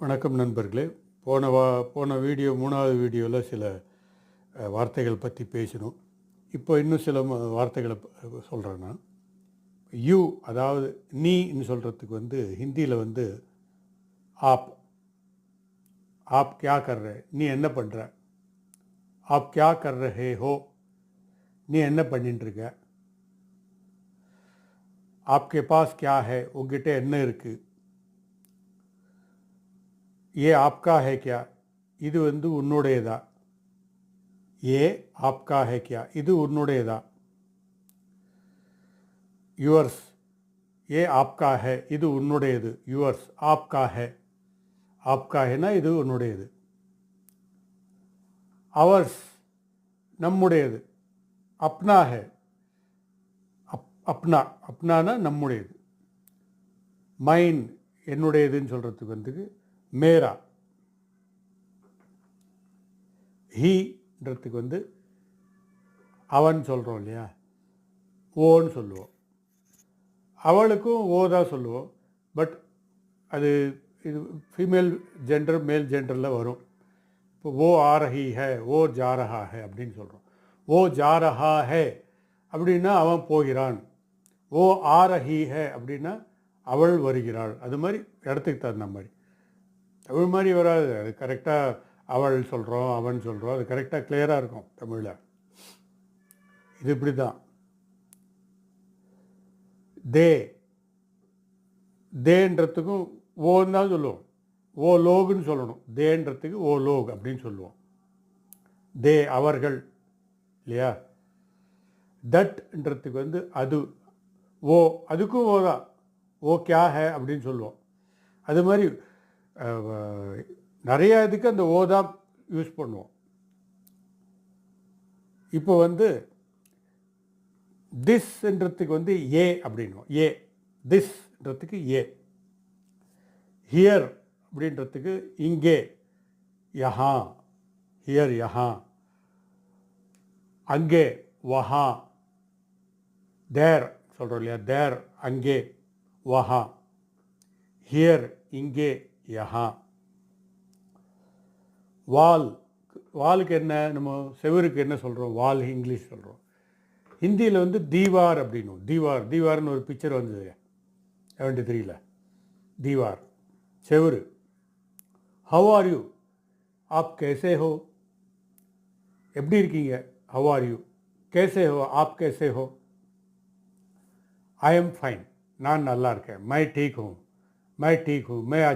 வணக்கம் நண்பர்களே. போன வீடியோ 3வது வீடியோவில் சில வார்த்தைகள் பற்றி பேசினோம். இப்போ இன்னும் சில வார்த்தைகளை சொல்கிறேன் நான். யூ, அதாவது நீன்னு சொல்கிறதுக்கு ஹிந்தியில் ஆப். ஆப் கியா கர் ரே, நீ என்ன பண்ணுற. ஆப் கியா கர் ரஹே ஹோ, நீ என்ன பண்ணிட்டுருக்க. ஆப்கே பாஸ் கியா ஹே, உங்ககிட்ட என்ன இருக்குது. ஏ ஆப்கா ஹே கியா, இது உன்னுடையதா. ஏ ஆப்கா ஹே கியா, இது உன்னுடையதா. யுவர்ஸ், ஏ ஆப்கா ஹே, இது உன்னுடையது. யுவர்ஸ், ஆப்கா ஹே. ஆப்கா ஹேனா இது உன்னுடையது. அவர்ஸ், நம்முடையது. அப்னா ஹே, அப்னா, அப்னானா நம்முடையது. மைன், என்னுடையதுன்னு சொல்கிறதுக்கு மேரா. ஹீன்றதுக்கு அவன் சொல்கிறோம் இல்லையா, ஓன்னு சொல்லுவோம். அவளுக்கும் ஓ தான் சொல்லுவோம். பட் அது இது ஃபீமேல் ஜெண்டர் மேல் ஜெண்டரில் வரும். இப்போ ஓ ஆ ரஹி ஹே, ஓ ஜா ரஹா ஹே அப்படின்னு சொல்கிறோம். ஓ ஜா ரஹா ஹே அப்படின்னா அவன் போகிறான். ஓ ஆ ரஹி ஹே அப்படின்னா அவள் வருகிறாள். அது மாதிரி இடத்துக்கு தகுந்த மாதிரி. தமிழ் மாதிரி வராது. அது கரெக்டாக அவள் சொல்கிறோம், அவன் சொல்கிறோம், அது கரெக்டாக கிளியராக இருக்கும் தமிழில். இது இப்படி தான். தே, தேன்றதுக்கும் ஓன்னு தான் சொல்லுவோம். ஓ லோகுன்னு சொல்லணும். தேன்றதுக்கு ஓ லோக் அப்படின்னு சொல்லுவோம். தே, அவர்கள் இல்லையா. தட்ன்றதுக்கு அது. ஓ, அதுக்கும் ஓ தான். ஓ கியா ஹே அப்படின்னு சொல்லுவோம். அது மாதிரி நிறைய இதுக்கு அந்த ஓ தான் யூஸ் பண்ணுவோம். இப்போ திஸ்ன்றதுக்கு ஏ அப்படின்வோம். ஏ, திஸ்ன்றதுக்கு ஏ. ஹியர் அப்படின்றதுக்கு இங்கே, யஹா. ஹியர் யஹா. அங்கே, வஹா. தேர் சொல்கிறோம் இல்லையா, தேர் அங்கே, வஹா. ஹியர் இங்கே, யஹா. வால், வாலுக்கு என்ன, நம்ம செவருக்கு என்ன சொல்கிறோம், வால் இங்கிலீஷ் சொல்கிறோம். ஹிந்தியில் தீவார் அப்படின்னும். தீவார், தீவார்னு ஒரு பிக்சர் வந்தது 73ல். தீவார் செவரு. ஹவ் ஆர் யூ, ஆப் கேசே ஹோ, எப்படி இருக்கீங்க. How are you. கேசே ஹோ, ஆப் கேசே ஹோ. ஐ எம் ஃபைன், நான் நல்லா இருக்கேன். மை டீக் ஹூ, மை டீக் ஹூ, மே